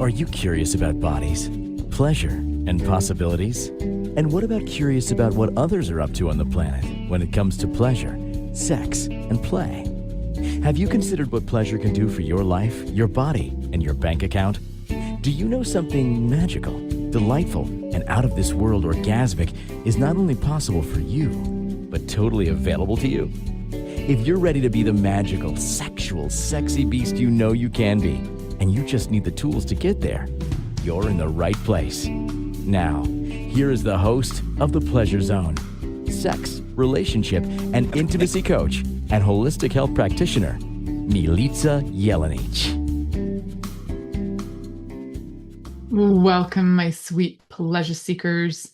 Are you curious about bodies, pleasure, and possibilities? And what about curious about what others are up to on the planet when it comes to pleasure, sex, and play? Have you considered what pleasure can do for your life, your body, and your bank account? Do you know something magical, delightful, and out of this world orgasmic is not only possible for you, but totally available to you? If you're ready to be the magical, sexual, sexy beast you know you can be, and you just need the tools to get there, you're in the right place. Now, here is the host of The Pleasure Zone, sex, relationship, and intimacy coach and holistic health practitioner, Milica Jelenic. Welcome, my sweet pleasure seekers.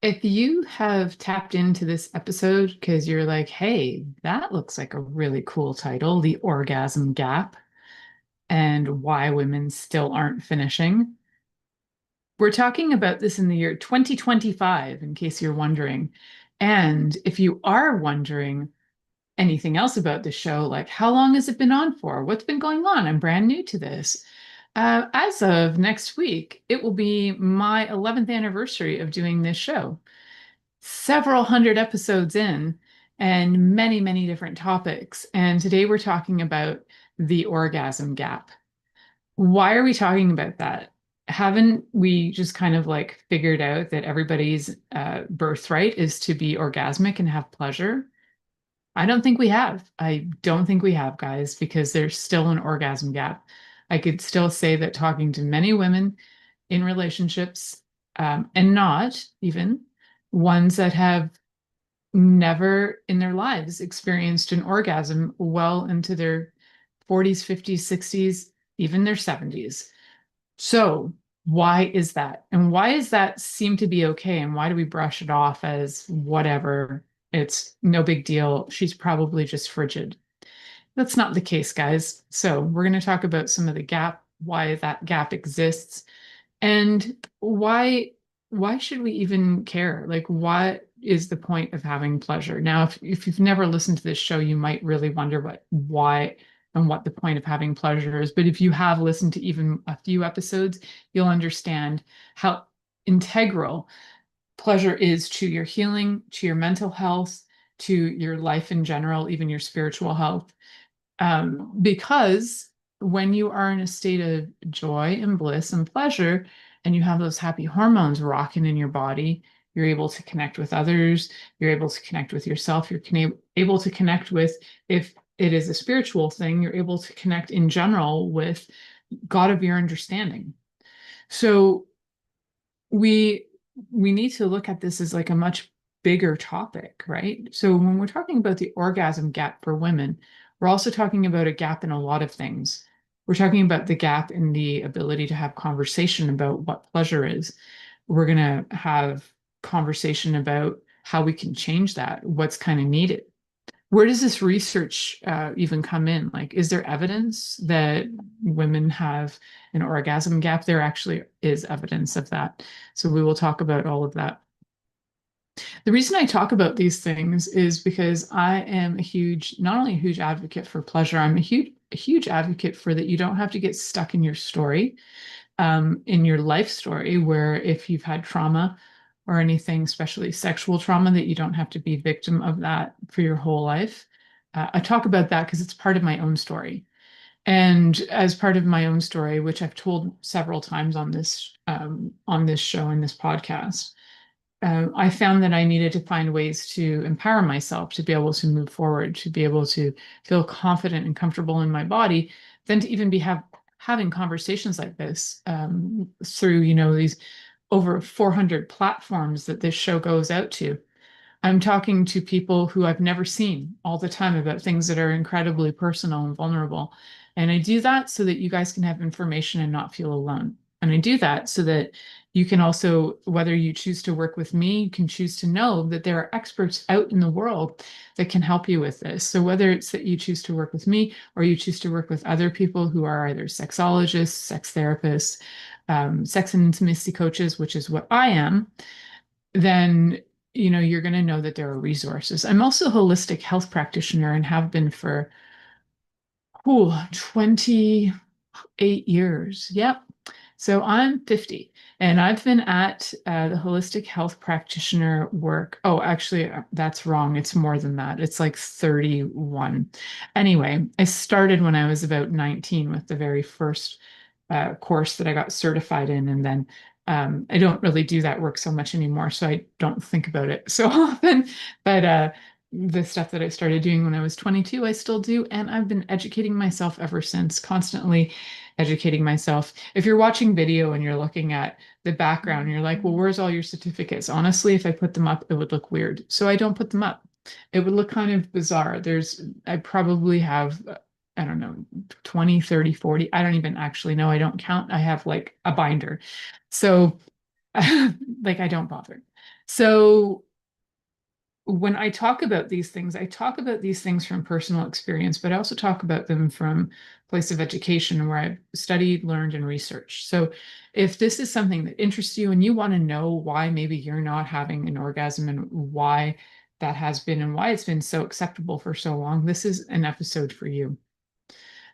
If you have tapped into this episode because you're like, hey, that looks like a really cool title, The Orgasm Gap, and why women still aren't finishing. We're talking about this in the year 2025, in case you're wondering. And if you are wondering anything else about the show, like how long has it been on for? What's been going on? I'm brand new to this. As of next week, it will be my 11th anniversary of doing this show. Several hundred episodes in and many, many different topics. And today we're talking about the orgasm gap. Why are we talking about that? Haven't we just kind of like figured out that everybody's birthright is to be orgasmic and have pleasure? I don't think we have. I don't think we have, guys, because there's still an orgasm gap. I could still say that talking to many women in relationships, and not even ones that have never in their lives experienced an orgasm well into their 40s, 50s, 60s, even their 70s. So, why is that? And why does that seem to be okay? And why do we brush it off as whatever? It's no big deal. She's probably just frigid. That's not the case, guys. So, we're going to talk about some of the gap, why that gap exists, and why should we even care? Like, what is the point of having pleasure? Now, if you've never listened to this show, you might really wonder why and what the point of having pleasure is. But if you have listened to even a few episodes, you'll understand how integral pleasure is to your healing, to your mental health, to your life in general, even your spiritual health. Because when you are in a state of joy and bliss and pleasure, and you have those happy hormones rocking in your body, you're able to connect with others, you're able to connect with yourself, you're able to connect with, if it is a spiritual thing, you're able to connect in general with God of your understanding. So we need to look at this as like a much bigger topic, right? So when we're talking about the orgasm gap for women, we're also talking about a gap in a lot of things. We're talking about the gap in the ability to have conversation about what pleasure is. We're going to have conversation about how we can change that, what's kind of needed. Where does this research even come in? Like, is there evidence that women have an orgasm gap? There actually is evidence of that. So we will talk about all of that. The reason I talk about these things is because I am not only a huge advocate for pleasure, I'm a huge advocate for that you don't have to get stuck in your story, in your life story, where if you've had trauma or anything, especially sexual trauma, that you don't have to be victim of that for your whole life. I talk about that because it's part of my own story. And as part of my own story, which I've told several times on this show and this podcast, I found that I needed to find ways to empower myself to be able to move forward, to be able to feel confident and comfortable in my body, then to even be having conversations like this through, these over 400 platforms that this show goes out to. I'm talking to people who I've never seen all the time about things that are incredibly personal and vulnerable. And I do that so that you guys can have information and not feel alone. And I do that so that you can also, whether you choose to work with me, you can choose to know that there are experts out in the world that can help you with this. So whether it's that you choose to work with me or you choose to work with other people who are either sexologists, sex therapists, sex and intimacy coaches, which is what I am, then you're going to know that there are resources. I'm also a holistic health practitioner and have been for 28 years. Yep. So I'm 50 and I've been at the holistic health practitioner work. Oh, actually, that's wrong. It's more than that. It's like 31. Anyway, I started when I was about 19 with the very first course that I got certified in. And then I don't really do that work so much anymore. So I don't think about it so often. But the stuff that I started doing when I was 22, I still do. And I've been educating myself ever since, constantly educating myself. If you're watching video and you're looking at the background, you're like, well, where's all your certificates? Honestly, if I put them up, it would look weird. So I don't put them up. It would look kind of bizarre. I probably have, I don't know, 20, 30, 40. I don't even actually know. I don't count. I have like a binder. So, like, I don't bother. So, when I talk about these things, I talk about these things from personal experience, but I also talk about them from place of education where I've studied, learned, and researched. So if this is something that interests you and you want to know why maybe you're not having an orgasm and why that has been and why it's been so acceptable for so long, this is an episode for you.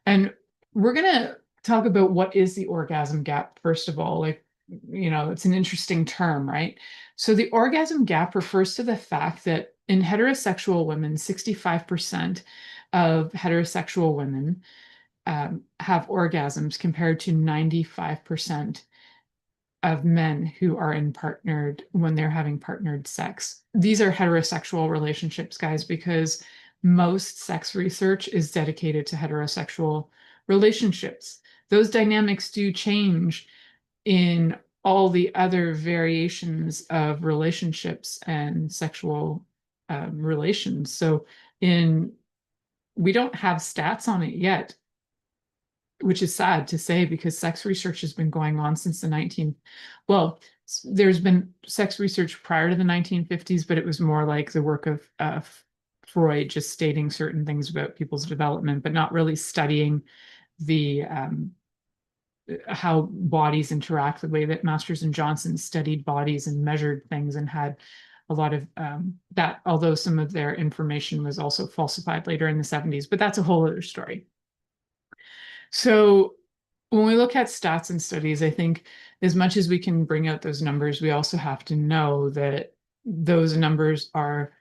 And we're going to talk about what is the orgasm gap, first of all. Like, it's an interesting term, right? So, the orgasm gap refers to the fact that in heterosexual women, 65% of heterosexual women have orgasms compared to 95% of men who are in partnered when they're having partnered sex. These are heterosexual relationships, guys, because most sex research is dedicated to heterosexual relationships. Those dynamics do change in all the other variations of relationships and sexual relations. So in we don't have stats on it yet, which is sad to say because sex research has been going on since the 19, well, there's been sex research prior to the 1950s, but it was more like the work of Freud, just stating certain things about people's development, but not really studying the how bodies interact, the way that Masters and Johnson studied bodies and measured things and had a lot of that, although some of their information was also falsified later in the 70s, but that's a whole other story. So when we look at stats and studies, I think as much as we can bring out those numbers, we also have to know that those numbers are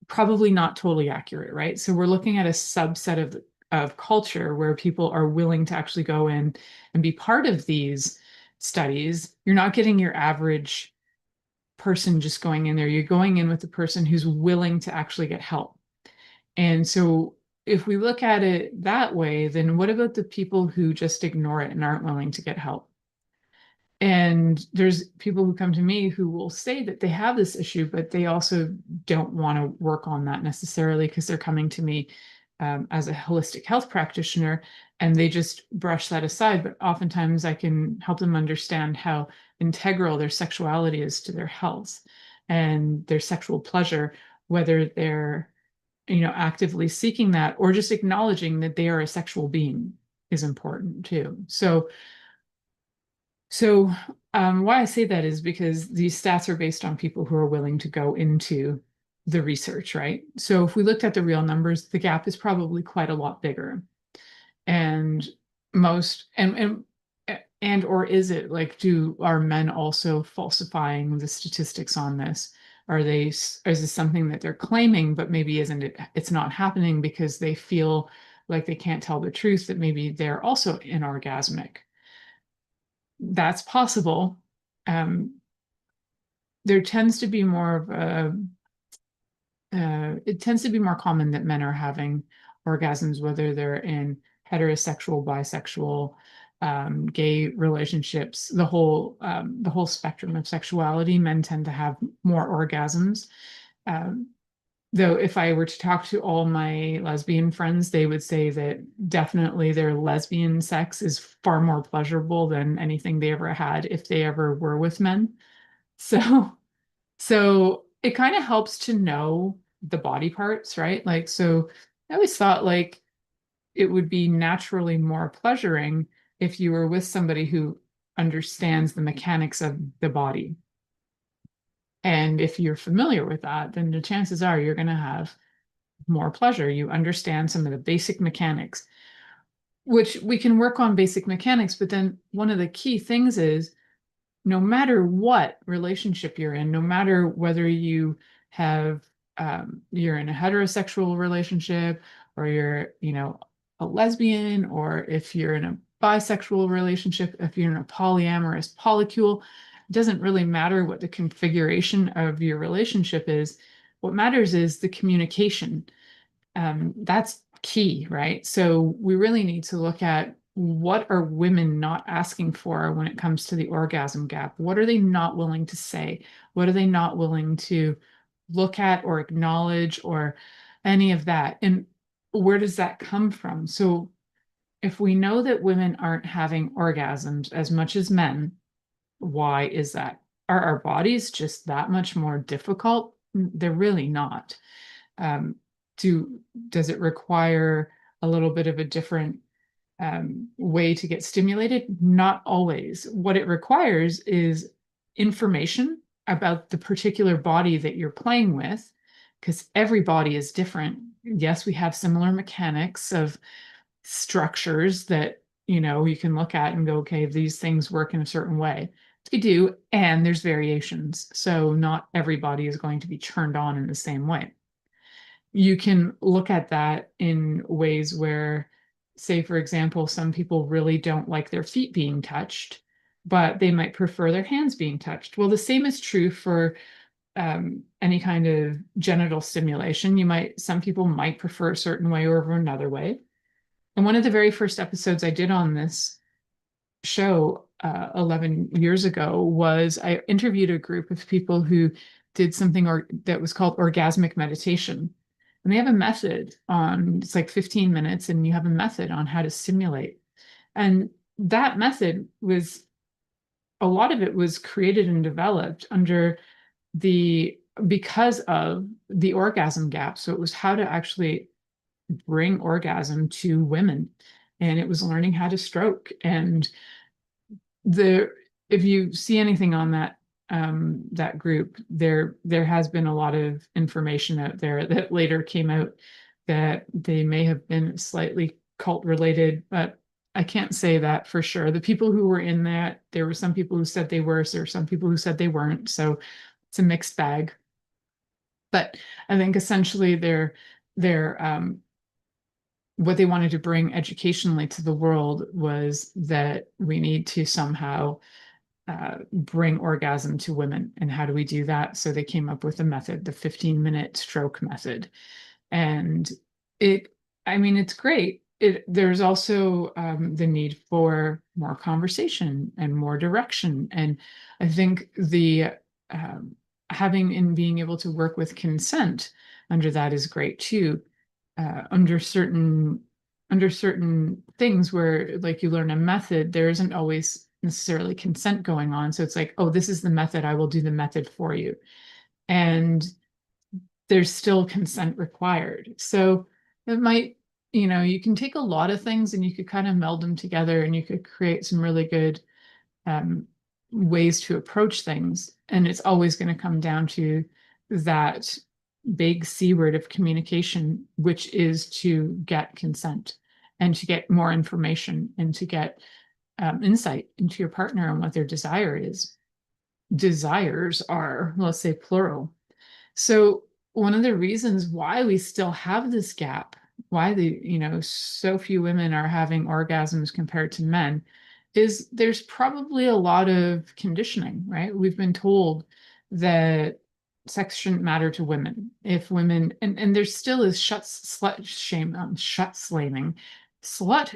probably not totally accurate, right? So we're looking at a subset of culture where people are willing to actually go in and be part of these studies. You're not getting your average person just going in there. You're going in with the person who's willing to actually get help. And so if we look at it that way, then what about the people who just ignore it and aren't willing to get help? And there's people who come to me who will say that they have this issue, but they also don't want to work on that necessarily because they're coming to me as a holistic health practitioner and they just brush that aside. But oftentimes I can help them understand how integral their sexuality is to their health and their sexual pleasure, whether they're actively seeking that or just acknowledging that they are a sexual being is important too. So why I say that is because these stats are based on people who are willing to go into the research, right? So if we looked at the real numbers, the gap is probably quite a lot bigger. And most and or is it like are men also falsifying the statistics on this? Is this something that they're claiming, but maybe it's not happening because they feel like they can't tell the truth that maybe they're also inorgasmic? That's possible. Um, there tends to be more of a it tends to be more common that men are having orgasms, whether they're in heterosexual, bisexual, gay relationships, the whole spectrum of sexuality. Men tend to have more orgasms. Um, though, if I were to talk to all my lesbian friends, they would say that definitely their lesbian sex is far more pleasurable than anything they ever had if they ever were with men. So so it kind of helps to know the body parts, right? Like, so I always thought like it would be naturally more pleasuring if you were with somebody who understands the mechanics of the body. And if you're familiar with that, then the chances are you're going to have more pleasure. You understand some of the basic mechanics. which we can work on basic mechanics, but then one of the key things is no matter what relationship you're in, no matter whether you have you're in a heterosexual relationship or you're, a lesbian, or if you're in a bisexual relationship, if you're in a polyamorous polycule, it doesn't really matter what the configuration of your relationship is. What matters is the communication. That's key, right? So we really need to look at what are women not asking for when it comes to the orgasm gap? What are they not willing to say? What are they not willing to look at or acknowledge or any of that? And where does that come from? So if we know that women aren't having orgasms as much as men, why is that? Are our bodies just that much more difficult? They're really not. Um, do does it require a little bit of a different way to get stimulated? Not always. What it requires is information about the particular body that you're playing with, because every body is different. Yes, we have similar mechanics of structures that you can look at and go, okay, these things work in a certain way. They do, and there's variations. So not everybody is going to be turned on in the same way. You can look at that in ways where, say, for example, some people really don't like their feet being touched, but they might prefer their hands being touched. Well, the same is true for any kind of genital stimulation. Some people might prefer a certain way over another way. And one of the very first episodes I did on this show 11 years ago was I interviewed a group of people who did something that was called orgasmic meditation. And they have a method on, it's like 15 minutes, and you have a method on how to simulate. And that method was, a lot of it was created and developed because of the orgasm gap. So it was how to actually bring orgasm to women. And it was learning how to stroke. And the if you see anything on that group, there has been a lot of information out there that later came out that they may have been slightly cult related, but I can't say that for sure. The people who were in that, there were some people who said they were, so there were some people who said they weren't. So it's a mixed bag. But I think essentially they're what they wanted to bring educationally to the world was that we need to somehow bring orgasm to women. And how do we do that? So they came up with a method, the 15-minute stroke method. And it, I mean, it's great. There's also the need for more conversation and more direction. And I think the having and being able to work with consent under that is great too. Under certain things where like you learn a method, there isn't always necessarily consent going on. So it's like, oh, this is the method, I will do the method for you. And there's still consent required. So it might, you can take a lot of things and you could kind of meld them together and you could create some really good um, ways to approach things. And it's always going to come down to that big C word of communication, which is to get consent and to get more information and to get insight into your partner and what their desire is. Desires are, let's say, plural. So one of the reasons why we still have this gap, why so few women are having orgasms compared to men, is there's probably a lot of conditioning, right? We've been told that sex shouldn't matter to women. If women, and there still is slut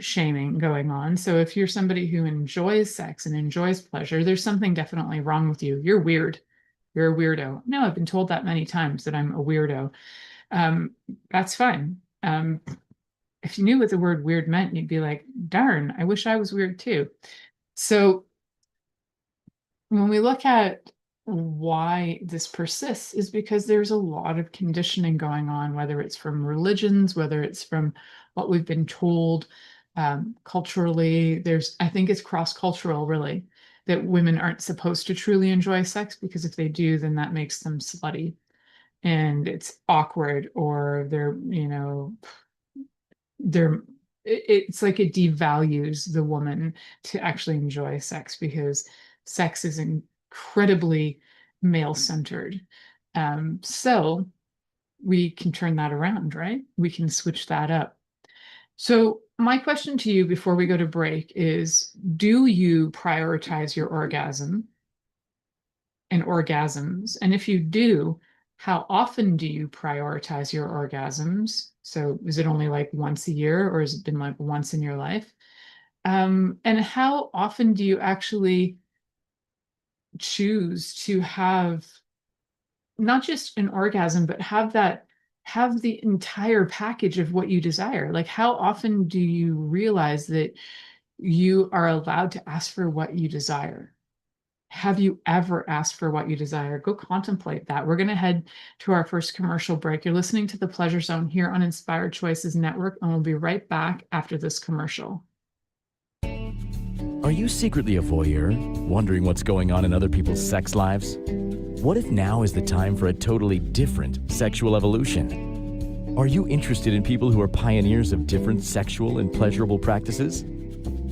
shaming going on. So if you're somebody who enjoys sex and enjoys pleasure, there's something definitely wrong with you. You're weird. You're a weirdo. No, I've been told that many times that I'm a weirdo. That's fine. If you knew what the word weird meant, you'd be like, darn, I wish I was weird too. So when we look at why this persists is because there's a lot of conditioning going on, whether it's from religions, whether it's from what we've been told culturally. I think it's cross-cultural really, that women aren't supposed to truly enjoy sex because if they do, then that makes them slutty and it's awkward, or they're it's like it devalues the woman to actually enjoy sex, because sex is incredibly male-centered. So we can turn that around, right? We can switch that up. So my question to you before we go to break is, do you prioritize your orgasm and orgasms? And if you do, how often do you prioritize your orgasms? So is it only like once a year, or has it been like once in your life? And how often do you actually choose to have not just an orgasm, but have the entire package of what you desire? Like, how often do you realize that you are allowed to ask for what you desire? Have you ever asked for what you desire? Go contemplate that. We're going to head to our first commercial break. You're listening to the Pleasure Zone here on Inspired Choices Network, and we'll be right back after this commercial. Are you secretly a voyeur, wondering what's going on in other people's sex lives? What if now is the time for a totally different sexual evolution? Are you interested in people who are pioneers of different sexual and pleasurable practices?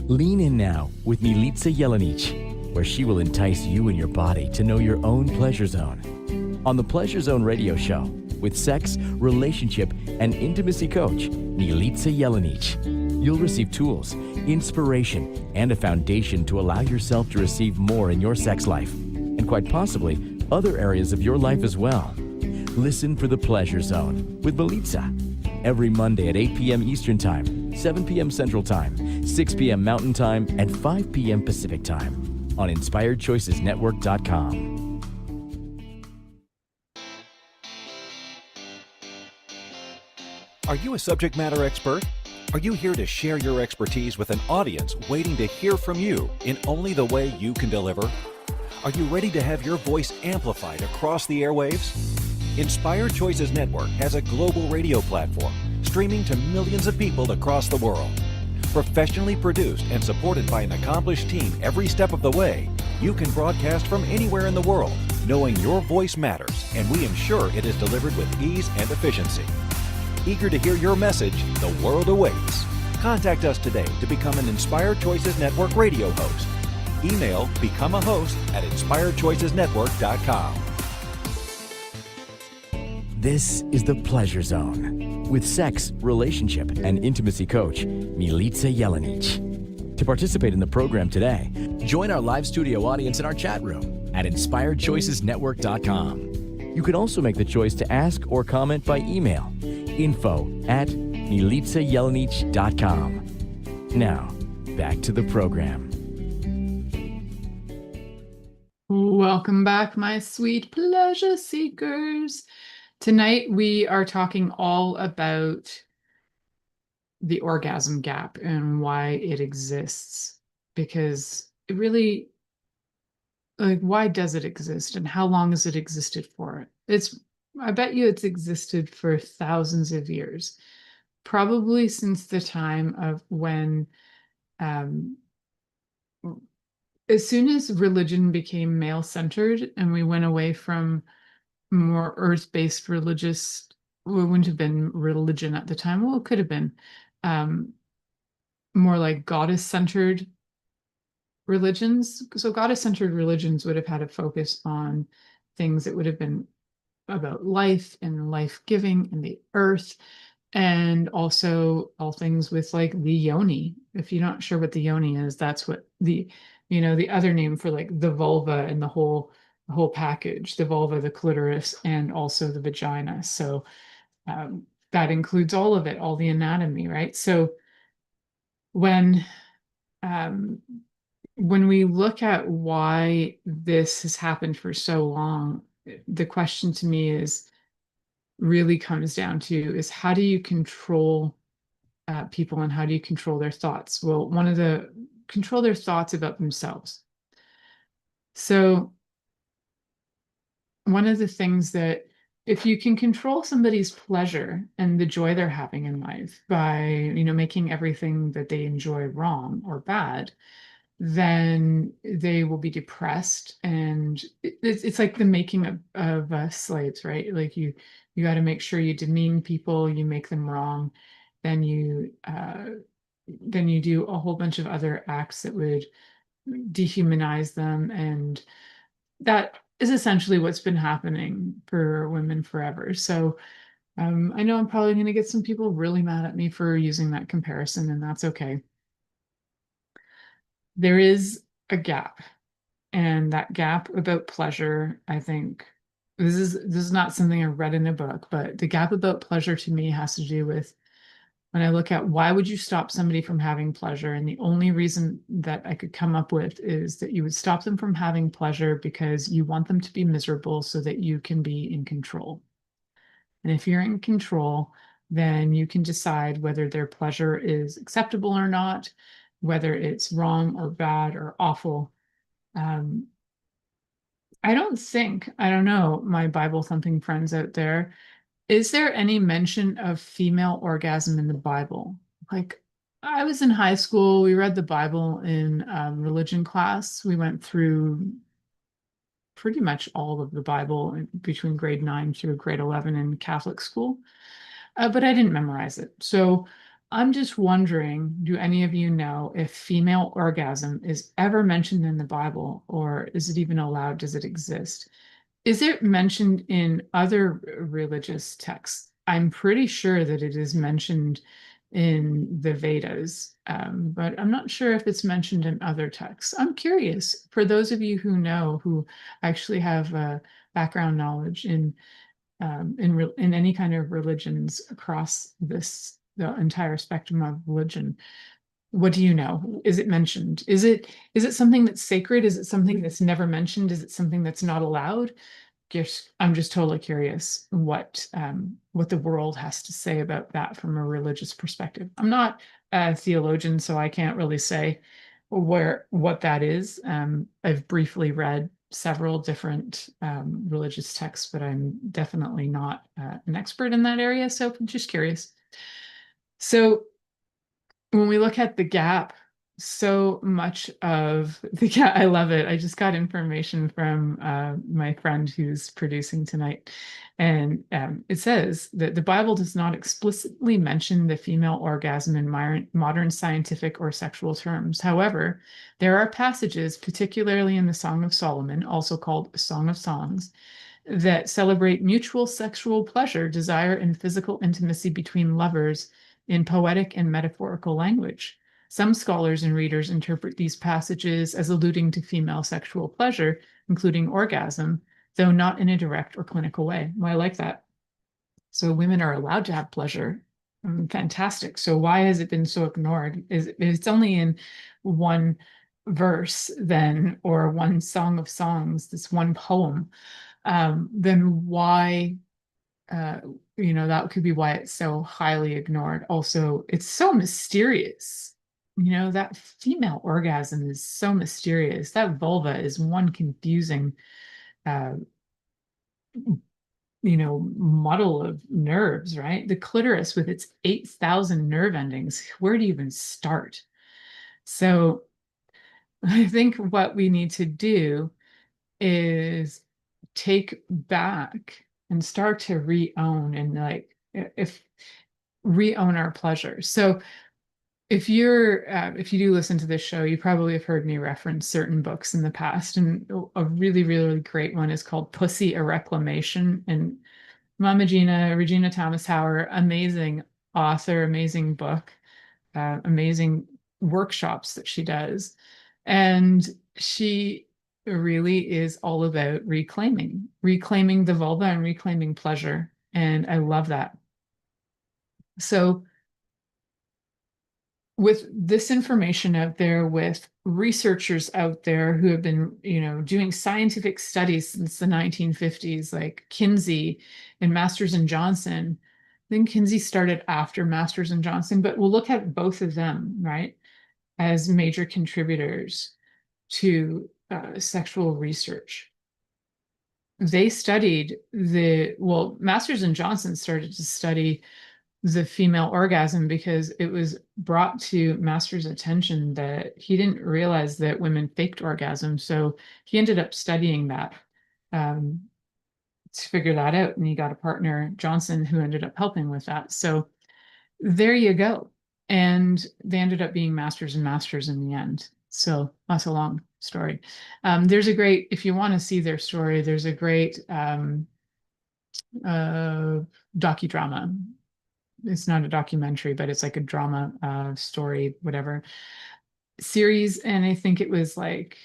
Lean in now with Milica Jelenic, where she will entice you and your body to know your own pleasure zone. On the Pleasure Zone radio show, with sex, relationship, and intimacy coach, Milica Jelenic, you'll receive tools, inspiration, and a foundation to allow yourself to receive more in your sex life, and quite possibly other areas of your life as well. Listen for the Pleasure Zone with Milica every Monday at 8 p.m. Eastern Time, 7 p.m. Central Time, 6 p.m. Mountain Time, and 5 p.m. Pacific Time on InspiredChoicesNetwork.com. Are you a subject matter expert? Are you here to share your expertise with an audience waiting to hear from you in only the way you can deliver? Are you ready to have your voice amplified across the airwaves? Inspired Choices Network has a global radio platform streaming to millions of people across the world. Professionally produced and supported by an accomplished team every step of the way, you can broadcast from anywhere in the world, knowing your voice matters, and we ensure it is delivered with ease and efficiency. Eager to hear your message, the world awaits. Contact us today to become an Inspired Choices Network radio host. Email become a host at inspiredchoicesnetwork.com. This is the Pleasure Zone with sex, relationship, and intimacy coach, Milica Jelenic. To participate in the program today, join our live studio audience in our chat room at inspiredchoicesnetwork.com. You can also make the choice to ask or comment by email, info@milicajelenic.com. Now, back to the program. Welcome back, my sweet pleasure seekers. Tonight we are talking all about the orgasm gap and why it exists, because it really, like, why does it exist and how long has it existed for? I bet you it's existed for thousands of years, probably since the time of when, as soon as religion became male-centered and we went away from more earth-based religious, well, it wouldn't have been religion at the time. Well, it could have been more like goddess-centered religions. So goddess-centered religions would have had a focus on things that would have been about life and life-giving and the earth, and also all things with like the yoni. If you're not sure what the yoni is, that's what the other name for like the vulva and the whole package, the vulva, the clitoris, and also the vagina. So that includes all of it, all the anatomy, right? So when we look at why this has happened for so long, the question to me is really comes down to is, how do you control people, and how do you control their thoughts? Well, control their thoughts about themselves. So one of the things that, if you can control somebody's pleasure and the joy they're having in life by, making everything that they enjoy wrong or bad, then they will be depressed. And it's like the making of slaves, right? Like you got to make sure you demean people, you make them wrong, then you then you do a whole bunch of other acts that would dehumanize them. And that is essentially what's been happening for women forever. So I know I'm probably going to get some people really mad at me for using that comparison, and that's okay. There is a gap, and that gap about pleasure, I think this is not something I read in a book, but the gap about pleasure to me has to do with when I look at why would you stop somebody from having pleasure? And the only reason that I could come up with is that you would stop them from having pleasure because you want them to be miserable so that you can be in control. And if you're in control, then you can decide whether their pleasure is acceptable or not, whether it's wrong or bad or awful. Um, I don't know, my Bible thumping friends out there, is there any mention of female orgasm in the Bible? Like, I was in high school, we read the Bible in religion class. We went through pretty much all of the Bible between grade 9 through grade 11 in Catholic school, but I didn't memorize it. So I'm just wondering, do any of you know if female orgasm is ever mentioned in the Bible, or is it even allowed? Does it exist? Is it mentioned in other religious texts? I'm pretty sure that it is mentioned in the Vedas, but I'm not sure if it's mentioned in other texts. I'm curious for those of you who know, who actually have background knowledge in any kind of religions across the entire spectrum of religion. What do you know? Is it mentioned? Is it something that's sacred? Is it something that's never mentioned? Is it something that's not allowed? I'm just totally curious what the world has to say about that from a religious perspective. I'm not a theologian, so I can't really say what that is. I've briefly read several different religious texts, but I'm definitely not an expert in that area. So I'm just curious. So when we look at the gap, so much of the gap, I love it. I just got information from my friend who's producing tonight. And it says that the Bible does not explicitly mention the female orgasm in modern scientific or sexual terms. However, there are passages, particularly in the Song of Solomon, also called Song of Songs, that celebrate mutual sexual pleasure, desire, and physical intimacy between lovers in poetic and metaphorical language. Some scholars and readers interpret these passages as alluding to female sexual pleasure, including orgasm, though not in a direct or clinical way. Well, I like that. So women are allowed to have pleasure. Fantastic. So why has it been so ignored? It's only in one verse then, or one song of songs, this one poem, then why that could be why it's so highly ignored. Also, it's so mysterious. That female orgasm is so mysterious. That vulva is one confusing, uh, muddle of nerves, right? The clitoris with its 8,000 nerve endings. Where do you even start? So I think what we need to do is take back and start to re-own and if re-own our pleasure. So if you do listen to this show, you probably have heard me reference certain books in the past, and a really, really great one is called Pussy: A Reclamation. And Mama Regina Thomas Howard, amazing author, amazing book, amazing workshops that she does. And she really is all about reclaiming the vulva and reclaiming pleasure. And I love that. So with this information out there, with researchers out there who have been, doing scientific studies since the 1950s, like Kinsey and Masters and Johnson. I think Kinsey started after Masters and Johnson, but we'll look at both of them, right, as major contributors to sexual research. They studied Masters and Johnson started to study the female orgasm because it was brought to Master's attention that he didn't realize that women faked orgasm. So he ended up studying that to figure that out. And he got a partner, Johnson, who ended up helping with that. So there you go. and they ended up being masters and masters in the end. So that's a long story. There's a great, if you want to see their story, there's a great docudrama. It's not a documentary, but it's like a drama story, whatever series. And I think it was like,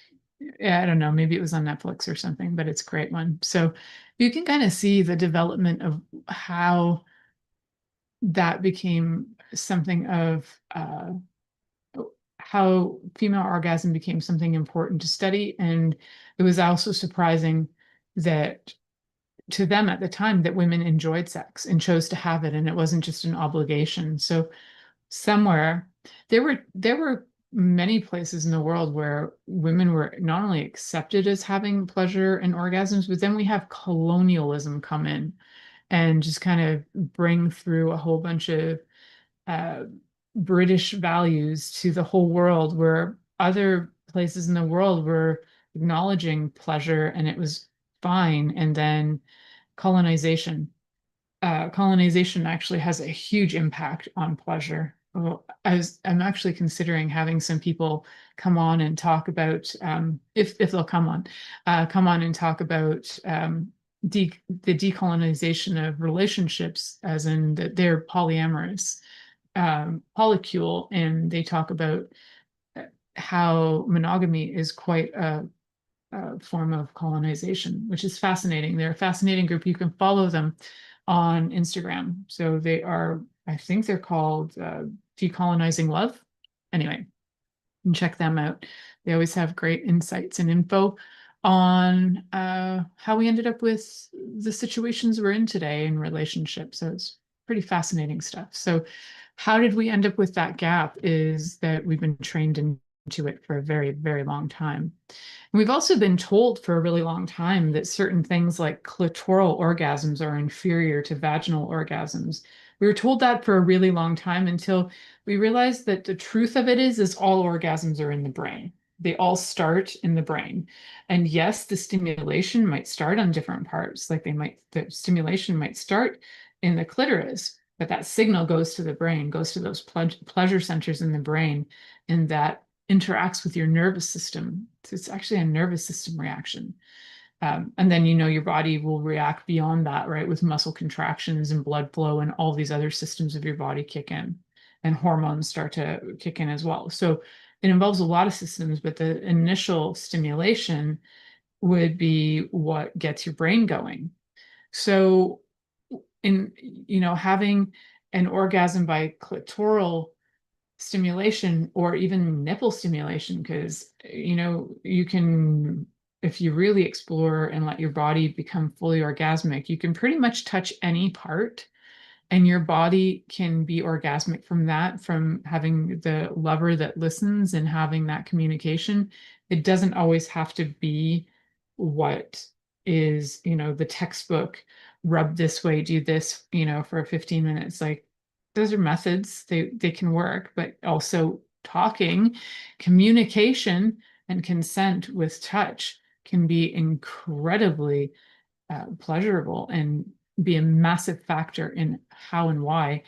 I don't know, maybe it was on Netflix or something, but it's a great one. So you can kind of see the development of how that became something of how female orgasm became something important to study. And it was also surprising that to them at the time that women enjoyed sex and chose to have it, and it wasn't just an obligation. So somewhere there were many places in the world where women were not only accepted as having pleasure and orgasms, but then we have colonialism come in and just kind of bring through a whole bunch of uh, British values to the whole world, where other places in the world were acknowledging pleasure and it was fine. And then colonization. Colonization actually has a huge impact on pleasure. Well, I'm actually considering having some people come on and talk about, if they'll come on and talk about the decolonization of relationships, as in that they're polyamorous, polycule, and they talk about how monogamy is quite a form of colonization, which is fascinating. They're a fascinating group. You can follow them on Instagram. So they are, I think they're called Decolonizing Love. Anyway, you can check them out. They always have great insights and info on how we ended up with the situations we're in today in relationships. So it's pretty fascinating stuff. So how did we end up with that gap is that we've been trained into it for a very, very long time. And we've also been told for a really long time that certain things like clitoral orgasms are inferior to vaginal orgasms. We were told that for a really long time until we realized that the truth of it is all orgasms are in the brain. They all start in the brain. And yes, the stimulation might start on different parts. Like the stimulation might start in the clitoris, but that signal goes to the brain, goes to those pleasure centers in the brain, and that interacts with your nervous system. So it's actually a nervous system reaction. And then, your body will react beyond that, right? With muscle contractions and blood flow and all these other systems of your body kick in, and hormones start to kick in as well. So it involves a lot of systems, but the initial stimulation would be what gets your brain going. So having an orgasm by clitoral stimulation or even nipple stimulation, because you can, if you really explore and let your body become fully orgasmic, you can pretty much touch any part and your body can be orgasmic from that, from having the lover that listens and having that communication. It doesn't always have to be what is, the textbook, rub this way, do this, for 15 minutes. Like, those are methods, they can work, but also talking, communication, and consent with touch can be incredibly pleasurable and be a massive factor in how and why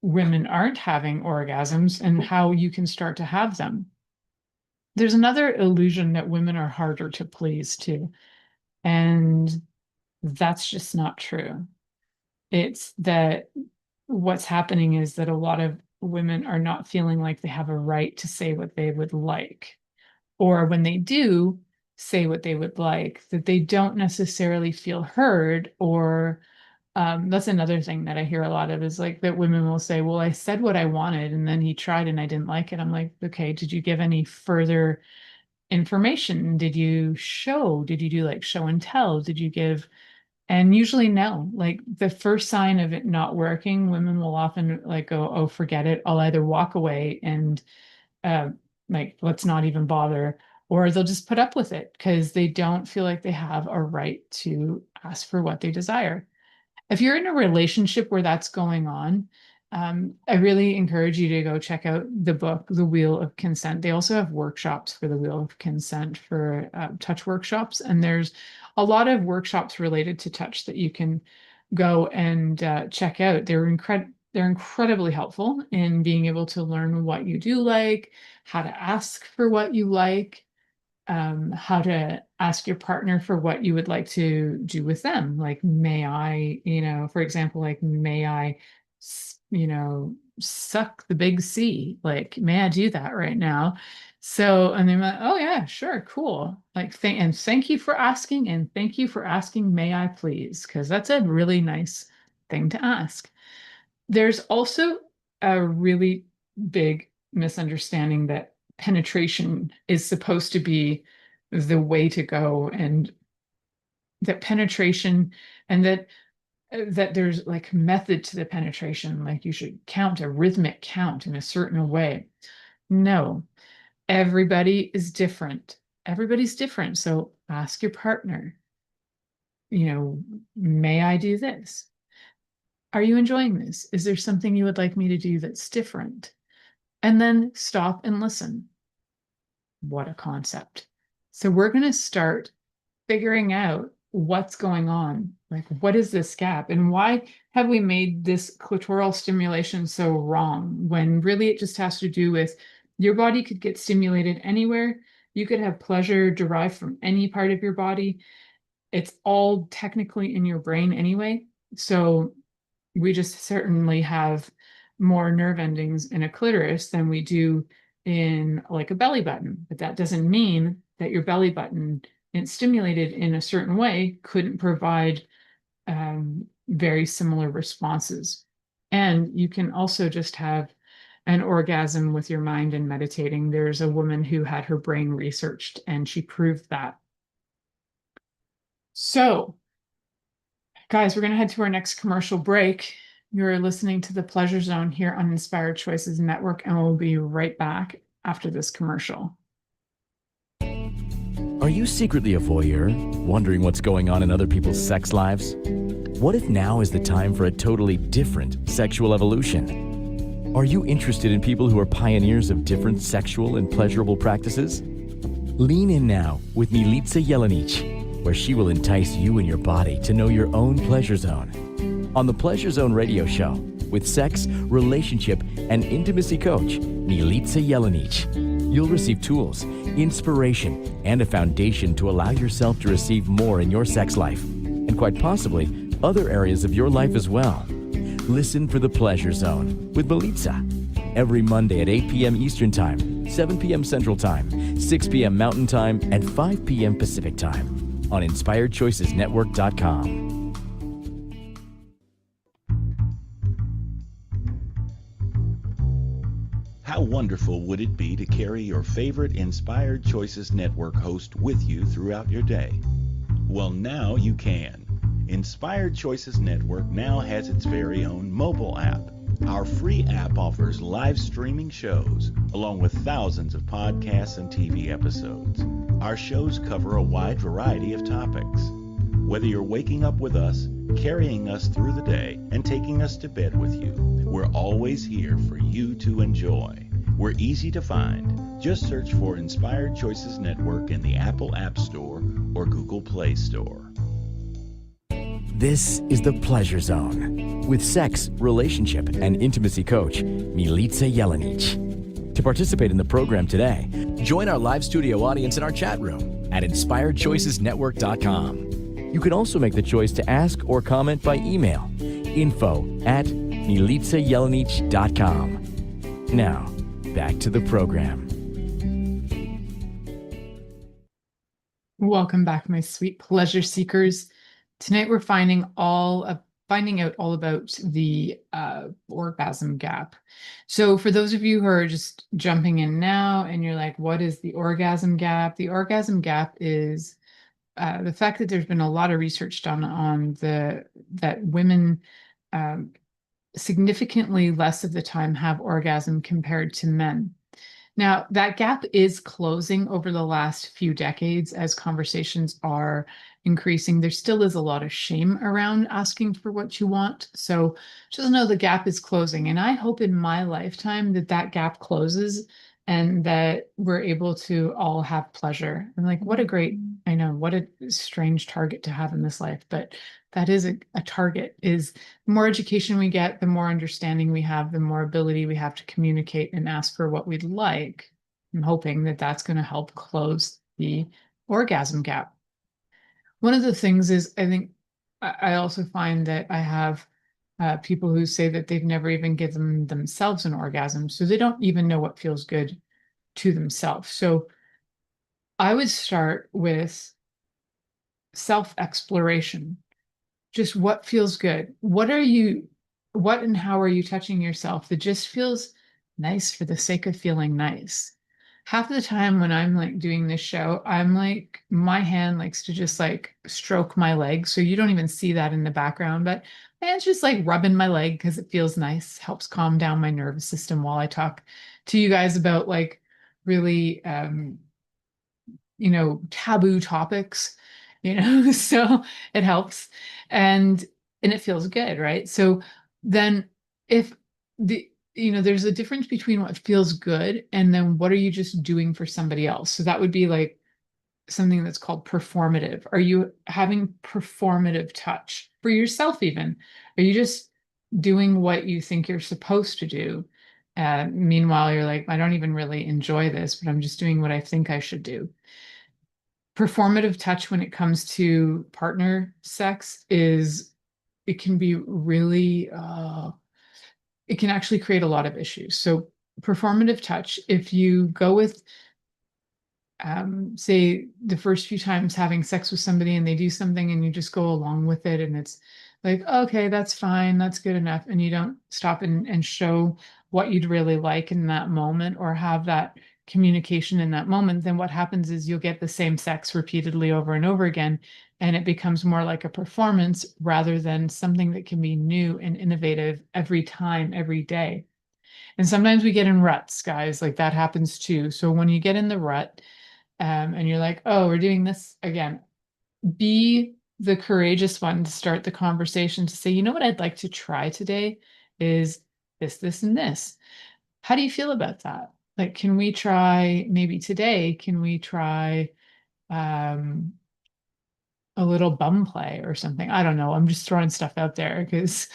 women aren't having orgasms and how you can start to have them. There's another illusion that women are harder to please too, and that's just not true. It's that what's happening is that a lot of women are not feeling like they have a right to say what they would like, or when they do say what they would like, that they don't necessarily feel heard. Or that's another thing that I hear a lot of, is like that women will say, well, I said what I wanted and then he tried and I didn't like it. I'm like, okay, did you give any further information? Did you do like show and tell? Did you give? And usually no. Like, the first sign of it not working, women will often like go, oh, forget it, I'll either walk away and uh, like, let's not even bother, or they'll just put up with it because they don't feel like they have a right to ask for what they desire. If you're in a relationship where that's going on, I really encourage you to go check out the book, The Wheel of Consent. They also have workshops for the Wheel of Consent, for touch workshops. And there's a lot of workshops related to touch that you can go and check out. they're incredibly helpful in being able to learn what you do like, how to ask for what you like, how to ask your partner for what you would like to do with them. Like, may I, for example, like, may I, suck the big C? Like, may I do that right now? So, and they're like, oh yeah, sure, cool. Like, thank you for asking, and thank you for asking, may I please? Because that's a really nice thing to ask. There's also a really big misunderstanding that penetration is supposed to be the way to go, and that penetration, and that there's like method to the penetration, like you should count a rhythmic count in a certain way. No, everybody is different. Everybody's different. So ask your partner, may I do this? Are you enjoying this? Is there something you would like me to do that's different? And then stop and listen. What a concept. So we're going to start figuring out what's going on. Like, what is this gap? And why have we made this clitoral stimulation so wrong, when really it just has to do with your body could get stimulated anywhere. You could have pleasure derived from any part of your body. It's all technically in your brain anyway. So we just certainly have more nerve endings in a clitoris than we do in like a belly button. But that doesn't mean that your belly button, it's stimulated in a certain way, couldn't provide very similar responses. And you can also just have an orgasm with your mind and meditating. There's a woman who had her brain researched, and she proved that. So, guys, we're going to head to our next commercial break. You're listening to the Pleasure Zone here on Inspired Choices Network, and we'll be right back after this commercial. Are you secretly a voyeur, wondering what's going on in other people's sex lives? What if now is the time for a totally different sexual evolution? Are you interested in people who are pioneers of different sexual and pleasurable practices? Lean in now with Milica Jelenic, where she will entice you and your body to know your own pleasure zone. On the Pleasure Zone radio show, with sex, relationship, and intimacy coach, Milica Jelenic, you'll receive tools, inspiration, and a foundation to allow yourself to receive more in your sex life, and quite possibly other areas of your life as well. Listen for the Pleasure Zone with Milica every Monday at 8 p.m. Eastern Time, 7 p.m. Central Time, 6 p.m. Mountain Time, and 5 p.m. Pacific Time on InspiredChoicesNetwork.com. How wonderful would it be to carry your favorite Inspired Choices Network host with you throughout your day? Well, now you can. Inspired Choices Network now has its very own mobile app. Our free app offers live streaming shows, along with thousands of podcasts and TV episodes. Our shows cover a wide variety of topics. Whether you're waking up with us, carrying us through the day, and taking us to bed with you, we're always here for you to enjoy. We're easy to find. Just search for Inspired Choices Network in the Apple App Store or Google Play Store. This is the Pleasure Zone with sex, relationship, and intimacy coach, Milica Jelenic. To participate in the program today, join our live studio audience in our chat room at InspiredChoicesNetwork.com. You can also make the choice to ask or comment by email, info@MilicaJelenic.com. Now, back to the program. Welcome back, my sweet pleasure seekers. Tonight we're finding out all about the orgasm gap. So for those of you who are just jumping in now and you're like, what is the orgasm gap? The orgasm gap is the fact that there's been a lot of research done on that women significantly less of the time have orgasm compared to men. Now, that gap is closing over the last few decades as conversations are increasing. There still is a lot of shame around asking for what you want. So just know the gap is closing. And I hope in my lifetime that gap closes and that we're able to all have pleasure. And like, what a great I know, what a strange target to have in this life, but that is a target. Is the more education we get, the more understanding we have, the more ability we have to communicate and ask for what we'd like. I'm hoping that that's going to help close the orgasm gap. One of the things is, I think I also find that I have people who say that they've never even given themselves an orgasm, so they don't even know what feels good to themselves. So I would start with self-exploration. Just what feels good? What and how are you touching yourself that just feels nice for the sake of feeling nice? Half the time when I'm like doing this show, I'm like, my hand likes to just like stroke my leg. So you don't even see that in the background, but my hand's just like rubbing my leg because it feels nice, helps calm down my nervous system while I talk to you guys about like really taboo topics, so it helps. And it feels good, right? So then if there's a difference between what feels good and then what are you just doing for somebody else. So that would be like something that's called performative. Are you having performative touch for yourself even? Are you just doing what you think you're supposed to do? Meanwhile, you're like, I don't even really enjoy this, but I'm just doing what I think I should do. Performative touch when it comes to partner sex it can be really, it can actually create a lot of issues. So performative touch, if you go with, say the first few times having sex with somebody and they do something and you just go along with it and it's like, okay, that's fine, that's good enough. And you don't stop and show what you'd really like in that moment or have that communication in that moment, then what happens is you'll get the same sex repeatedly over and over again. And it becomes more like a performance rather than something that can be new and innovative every time, every day. And sometimes we get in ruts, guys, like that happens too. So when you get in the rut, and you're like, oh, we're doing this again, be the courageous one to start the conversation to say, you know what I'd like to try today is this, and this. How do you feel about that? Like, can we try maybe today? Can we try a little bum play or something? I don't know. I'm just throwing stuff out there because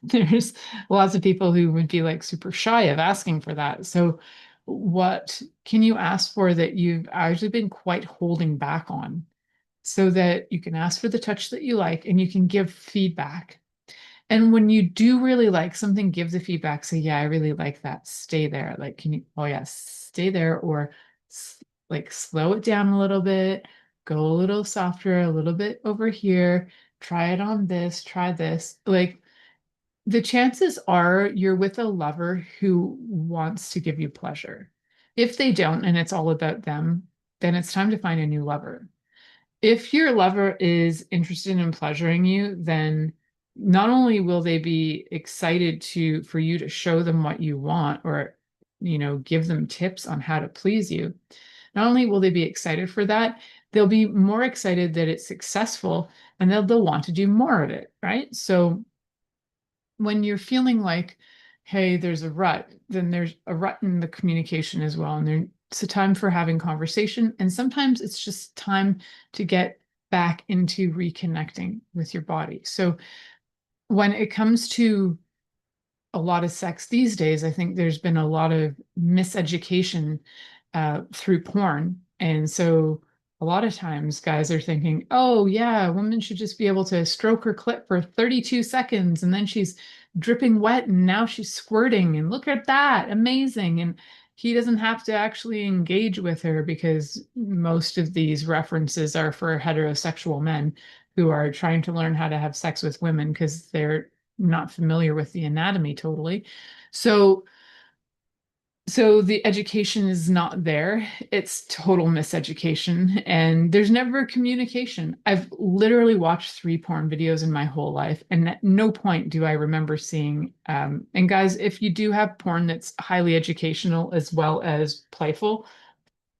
there's lots of people who would be like super shy of asking for that. So what can you ask for that you've actually been quite holding back on so that you can ask for the touch that you like and you can give feedback? And when you do really like something, give the feedback. Say, yeah, I really like that. Stay there. Like, can you, oh yeah, stay there, or like slow it down a little bit, go a little softer, a little bit over here, try it on this, try this. Like, the chances are you're with a lover who wants to give you pleasure. If they don't, and it's all about them, then it's time to find a new lover. If your lover is interested in pleasuring you, then not only will they be excited for you to show them what you want or give them tips on how to please you, not only will they be excited for that, they'll be more excited that it's successful and they'll want to do more of it, right? So when you're feeling like, hey, there's a rut, then there's a rut in the communication as well. And it's a time for having conversation. And sometimes it's just time to get back into reconnecting with your body. So when it comes to a lot of sex these days, I think there's been a lot of miseducation through porn. And so a lot of times guys are thinking, oh yeah, a woman should just be able to stroke her clit for 32 seconds and then she's dripping wet and now she's squirting and look at that, amazing. And he doesn't have to actually engage with her because most of these references are for heterosexual men who are trying to learn how to have sex with women because they're not familiar with the anatomy totally. So the education is not there. It's total miseducation and there's never communication. I've literally watched 3 porn videos in my whole life and at no point do I remember seeing, and guys, if you do have porn that's highly educational as well as playful,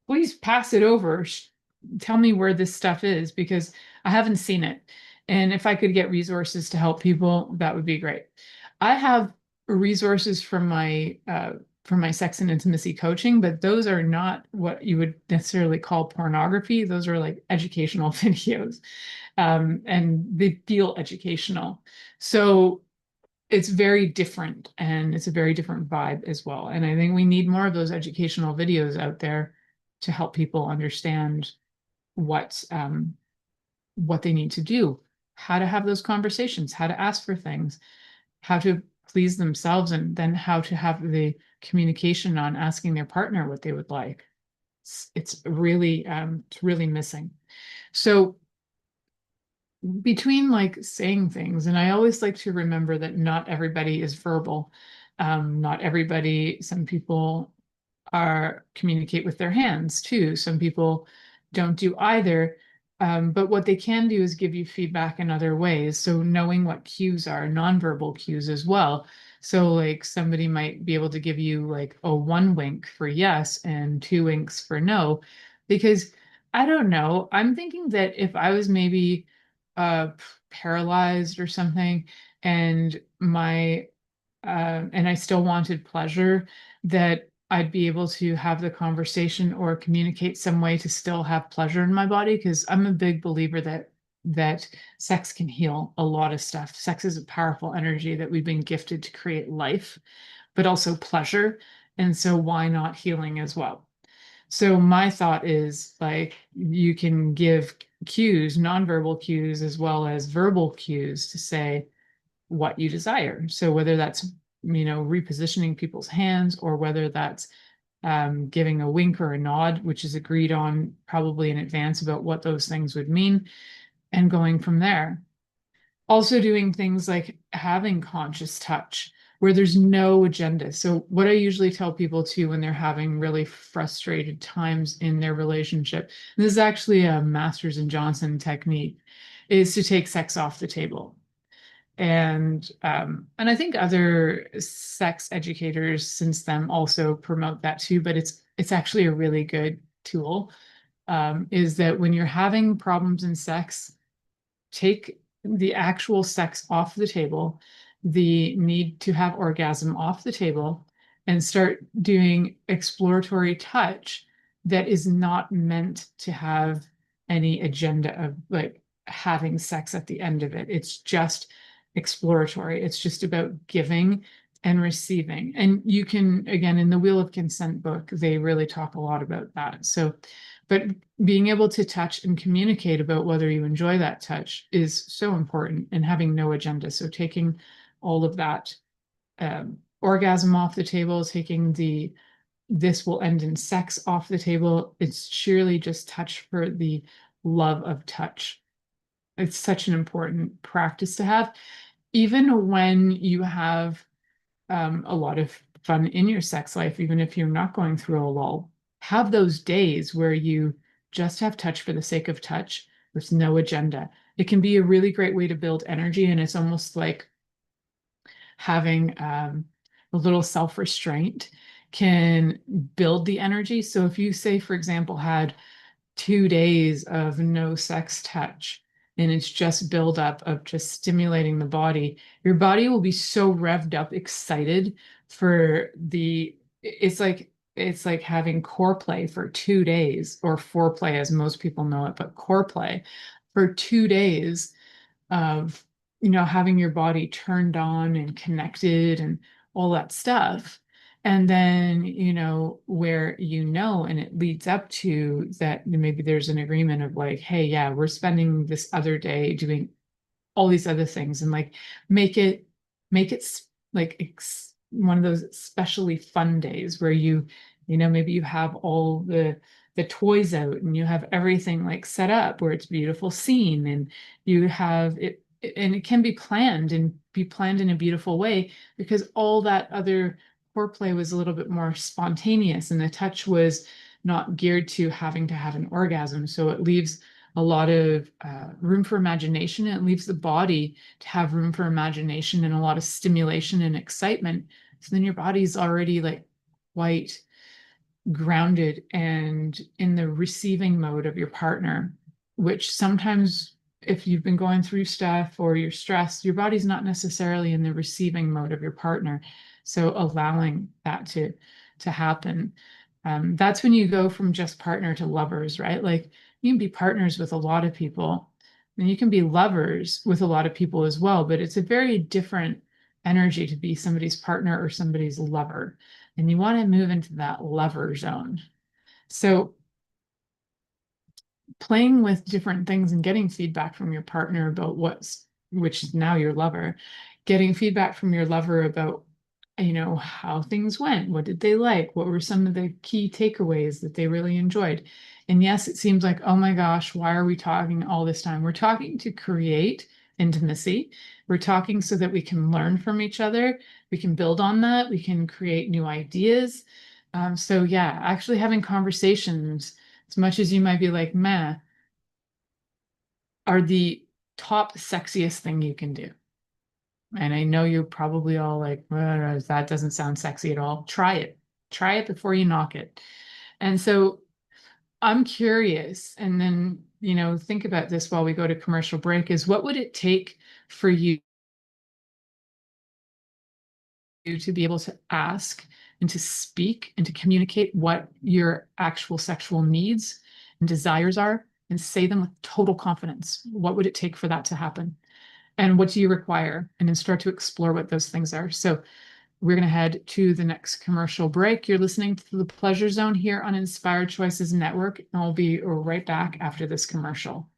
please pass it over. Tell me where this stuff is because I haven't seen it. And if I could get resources to help people, that would be great. I have resources from my for my sex and intimacy coaching, but those are not what you would necessarily call pornography. Those are like educational videos, and they feel educational. So it's very different, and it's a very different vibe as well. And I think we need more of those educational videos out there to help people understand what they need to do, how to have those conversations, how to ask for things, how to please themselves, and then how to have the communication on asking their partner what they would like. It's really missing. So between like saying things, and I always like to remember that not everybody is verbal. Not everybody, some people are communicate with their hands too. Some people don't do either. But what they can do is give you feedback in other ways. So knowing what cues are, nonverbal cues as well. So like somebody might be able to give you like a 1 wink for yes and 2 winks for no, because I don't know. I'm thinking that if I was maybe uh paralyzed or something, and my and I still wanted pleasure, that I'd be able to have the conversation or communicate some way to still have pleasure in my body. Because I'm a big believer that sex can heal a lot of stuff. Sex is a powerful energy that we've been gifted to create life, but also pleasure. And so why not healing as well? So my thought is like you can give cues, nonverbal cues, as well as verbal cues to say what you desire. So whether that's, repositioning people's hands, or whether that's giving a wink or a nod, which is agreed on probably in advance about what those things would mean, and going from there. Also doing things like having conscious touch where there's no agenda. So what I usually tell people too when they're having really frustrated times in their relationship, and this is actually a Masters and Johnson technique, is to take sex off the table. And I think other sex educators since then also promote that too, but it's actually a really good tool. Is that when you're having problems in sex, take the actual sex off the table, the need to have orgasm off the table, and start doing exploratory touch that is not meant to have any agenda of like having sex at the end of it. It's just exploratory. It's just about giving and receiving. And you can, again, in the Wheel of Consent book, they really talk a lot about that. So, but being able to touch and communicate about whether you enjoy that touch is so important, and having no agenda. So taking all of that orgasm off the table, taking the this will end in sex off the table. It's surely just touch for the love of touch. It's such an important practice to have, even when you have a lot of fun in your sex life, even if you're not going through a lull. Have those days where you just have touch for the sake of touch with no agenda. It can be a really great way to build energy, and it's almost like having a little self-restraint can build the energy. So if you say, for example, had 2 days of no sex touch, and it's just buildup of just stimulating the body, your body will be so revved up, excited for it's like having core play for 2 days, or foreplay as most people know it, but core play for 2 days of, having your body turned on and connected and all that stuff. And then, where, and it leads up to that, maybe there's an agreement of like, hey, yeah, we're spending this other day doing all these other things, and like make it like one of those especially fun days where maybe you have all the toys out, and you have everything like set up where it's beautiful scene, and you have it, and it can be planned in a beautiful way, because all that other foreplay was a little bit more spontaneous, and the touch was not geared to having to have an orgasm. So it leaves a lot of room for imagination. It leaves the body to have room for imagination and a lot of stimulation and excitement. So then your body's already like quite grounded and in the receiving mode of your partner, which sometimes if you've been going through stuff or you're stressed, your body's not necessarily in the receiving mode of your partner. So allowing that to happen. That's when you go from just partner to lovers, right? Like you can be partners with a lot of people, and you can be lovers with a lot of people as well, but it's a very different energy to be somebody's partner or somebody's lover. And you want to move into that lover zone. So playing with different things and getting feedback from your partner about which is now your lover, getting feedback from your lover about, how things went. What did they like? What were some of the key takeaways that they really enjoyed? And yes, it seems like, oh my gosh, why are we talking all this time? We're talking to create intimacy. We're talking so that we can learn from each other. We can build on that. We can create new ideas. So yeah, actually having conversations, as much as you might be like, meh, are the top sexiest thing you can do. And I know you're probably all like, that doesn't sound sexy at all. Try it. Try it before you knock it. And so I'm curious, and then, think about this while we go to commercial break, is what would it take for you to be able to ask and to speak and to communicate what your actual sexual needs and desires are and say them with total confidence? What would it take for that to happen? And what do you require? And then start to explore what those things are. So we're going to head to the next commercial break. You're listening to The Pleasure Zone here on Inspired Choices Network, and I'll be right back after this commercial.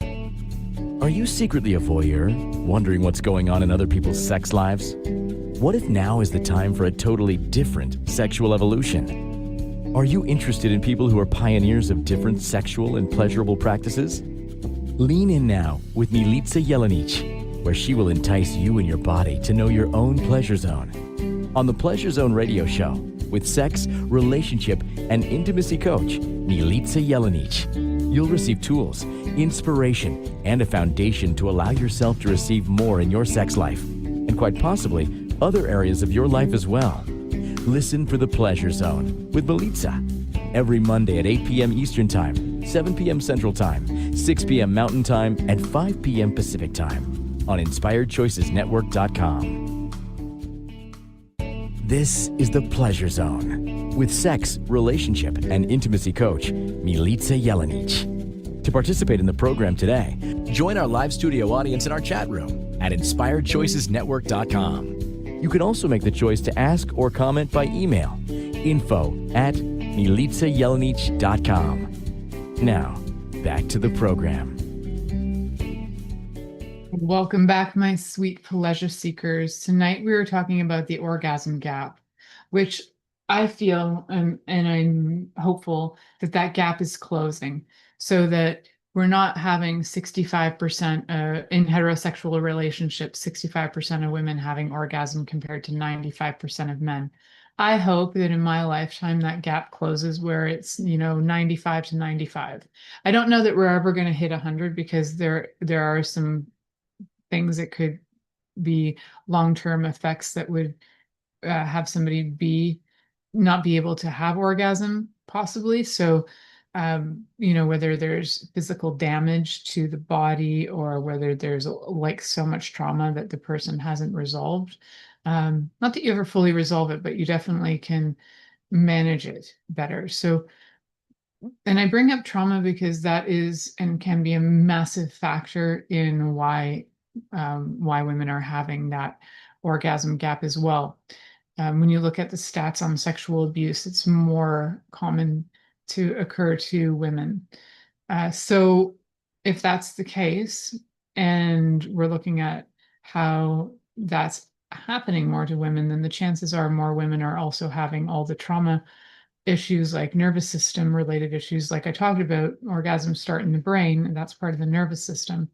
Are you secretly a voyeur, wondering what's going on in other people's sex lives? What if now is the time for a totally different sexual evolution? Are you interested in people who are pioneers of different sexual and pleasurable practices? Lean in now with Milica Jelenic, where she will entice you and your body to know your own pleasure zone. On the Pleasure Zone radio show, with sex, relationship, and intimacy coach, Milica Jelenic, you'll receive tools, inspiration, and a foundation to allow yourself to receive more in your sex life, and quite possibly other areas of your life as well. Listen for The Pleasure Zone with Milica every Monday at 8 p.m. Eastern Time, 7 p.m. Central Time, 6 p.m. Mountain Time, and 5 p.m. Pacific Time on InspiredChoicesNetwork.com. This is The Pleasure Zone with sex, relationship, and intimacy coach, Milica Jelenic. To participate in the program today, join our live studio audience in our chat room at InspiredChoicesNetwork.com. You can also make the choice to ask or comment by email, info@MilicaJelenic.com. Now, back to the program. Welcome back, my sweet pleasure seekers. Tonight we were talking about the orgasm gap, which I feel, and I'm hopeful that that gap is closing, so that we're not having 65% in heterosexual relationships, 65% of women having orgasm compared to 95% of men. I hope that in my lifetime that gap closes where it's 95 to 95. I don't know that we're ever going to hit 100, because there are some things that could be long-term effects that would have somebody not be able to have orgasm, possibly. So whether there's physical damage to the body, or whether there's like so much trauma that the person hasn't resolved. Not that you ever fully resolve it, but you definitely can manage it better. So, and I bring up trauma because that is and can be a massive factor in why women are having that orgasm gap as well. When you look at the stats on sexual abuse, it's more common to occur to women. So if that's the case, and we're looking at how that's happening more to women, then the chances are more women are also having all the trauma issues, like nervous system related issues. Like I talked about, orgasms start in the brain, and that's part of the nervous system.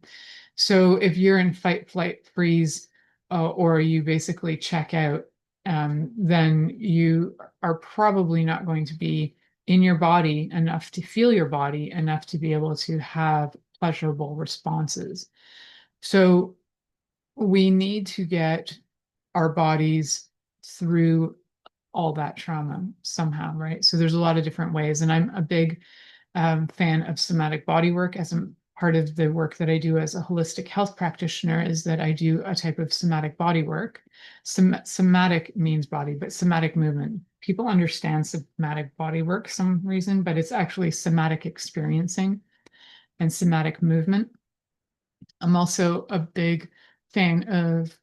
So if you're in fight, flight, freeze, or you basically check out, then you are probably not going to be in your body enough to feel your body enough to be able to have pleasurable responses. So we need to get our bodies through all that trauma somehow, right? So there's a lot of different ways, and I'm a big fan of somatic body work, as part of the work that I do as a holistic health practitioner is that I do a type of somatic body work. Somatic means body, but somatic movement. People understand somatic body work for some reason, but it's actually somatic experiencing and somatic movement. I'm also a big fan of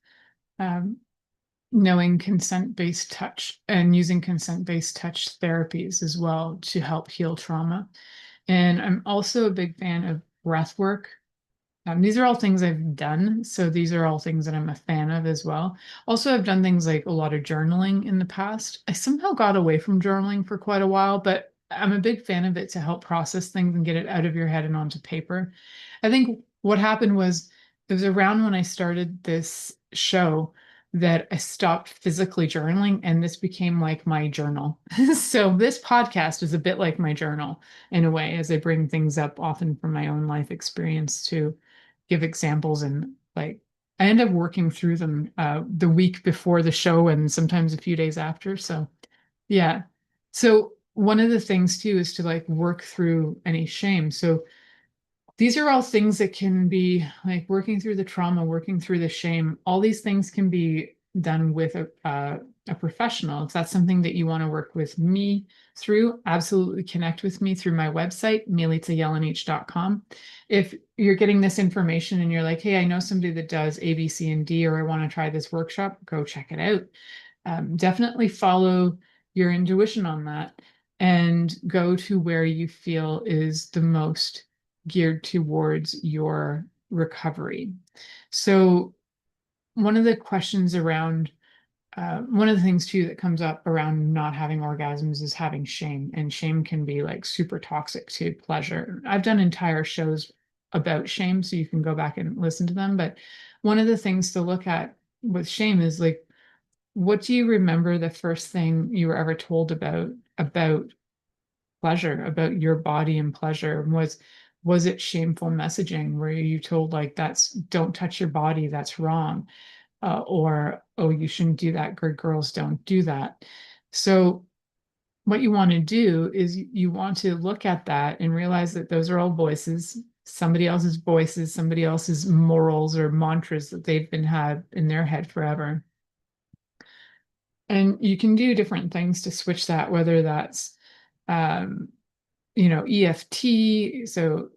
knowing consent-based touch and using consent-based touch therapies as well to help heal trauma. And I'm also a big fan of breath work. These are all things I've done. So these are all things that I'm a fan of as well. Also, I've done things like a lot of journaling in the past. I somehow got away from journaling for quite a while, but I'm a big fan of it to help process things and get it out of your head and onto paper. I think what happened was it was around when I started this show that I stopped physically journaling, and this became like my journal. So this podcast is a bit like my journal in a way, as I bring things up often from my own life experience to give examples, and like I end up working through them the week before the show and sometimes a few days after. So yeah. So one of the things too is to like work through any shame. So these are all things that can be like working through the trauma, working through the shame. All these things can be done with a professional. If that's something that you want to work with me through, absolutely connect with me through my website, milicajelenic.com. If you're getting this information and you're like, hey, I know somebody that does A, B, C, and D, or I want to try this workshop, go check it out. Definitely follow your intuition on that and go to where you feel is the most geared towards your recovery. So one of the questions around one of the things too that comes up around not having orgasms is having shame, and shame can be like super toxic to pleasure. I've done entire shows about shame, so you can go back and listen to them. But one of the things to look at with shame is like, what do you remember the first thing you were ever told about pleasure, about your body and pleasure? Was it shameful messaging? Were you told like that's don't touch your body, that's wrong? Or oh, you shouldn't do that, good girls don't do that. So what you want to do is you want to look at that and realize that those are all voices, somebody else's morals or mantras that they've been had in their head forever. And you can do different things to switch that, whether that's EFT, so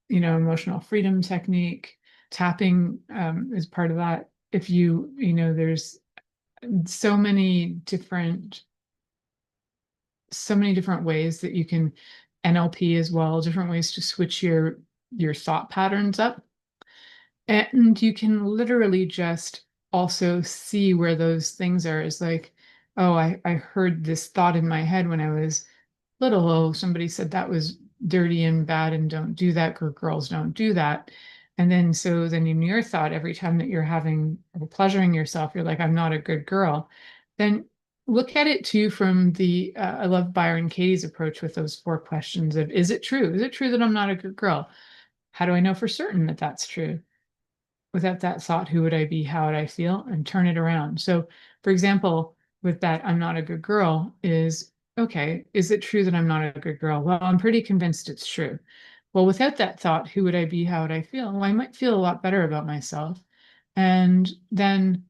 emotional freedom technique, tapping is part of that. If there's so many different ways that you can, NLP as well, different ways to switch your thought patterns up. And you can literally just also see where those things are. It's like, oh, I heard this thought in my head when I was little. Oh, somebody said that was dirty and bad and don't do that. Girls don't do that. And then in your thought, every time that you're having or pleasuring yourself, you're like, I'm not a good girl. Then look at it too from the, I love Byron Katie's approach with those 4 questions of, is it true? Is it true that I'm not a good girl? How do I know for certain that that's true? Without that thought, who would I be? How would I feel? And turn it around. So, for example, with that, I'm not a good girl is, okay, is it true that I'm not a good girl? Well, I'm pretty convinced it's true. Well, without that thought, who would I be? How would I feel? Well, I might feel a lot better about myself. And then,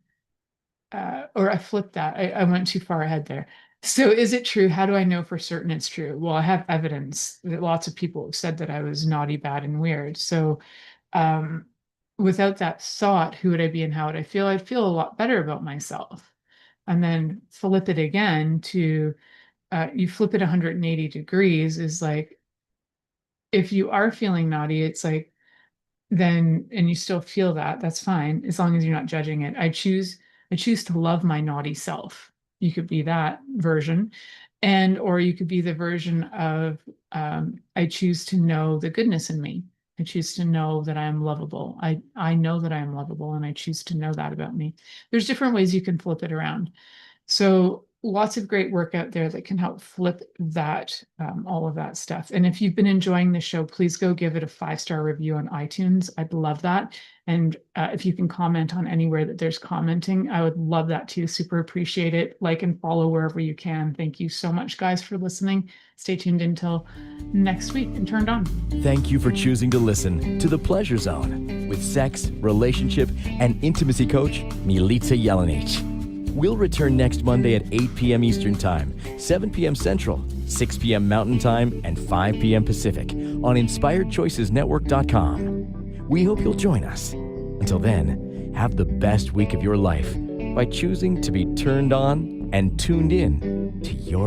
or I flipped that. I went too far ahead there. So is it true? How do I know for certain it's true? Well, I have evidence that lots of people have said that I was naughty, bad, and weird. So, without that thought, who would I be and how would I feel? I'd feel a lot better about myself. And then flip it again to, you flip it 180 degrees is like, if you are feeling naughty, it's like, then, and you still feel that, that's fine, as long as you're not judging it. I choose to love my naughty self. You could be that version. Or you could be the version of, I choose to know the goodness in me. I choose to know that I am lovable. I know that I am lovable, and I choose to know that about me. There's different ways you can flip it around. So lots of great work out there that can help flip that, all of that stuff. And if you've been enjoying the show, please go give it a 5-star review on iTunes. I'd love that. And if you can comment on anywhere that there's commenting, I would love that too. Super appreciate it. Like and follow wherever you can. Thank you so much, guys, for listening. Stay tuned until next week and turned on. Thank you for choosing to listen to The Pleasure Zone with sex, relationship, and intimacy coach, Milica Jelenic. We'll return next Monday at 8 p.m. Eastern Time, 7 p.m. Central, 6 p.m. Mountain Time, and 5 p.m. Pacific on InspiredChoicesNetwork.com. We hope you'll join us. Until then, have the best week of your life by choosing to be turned on and tuned in to your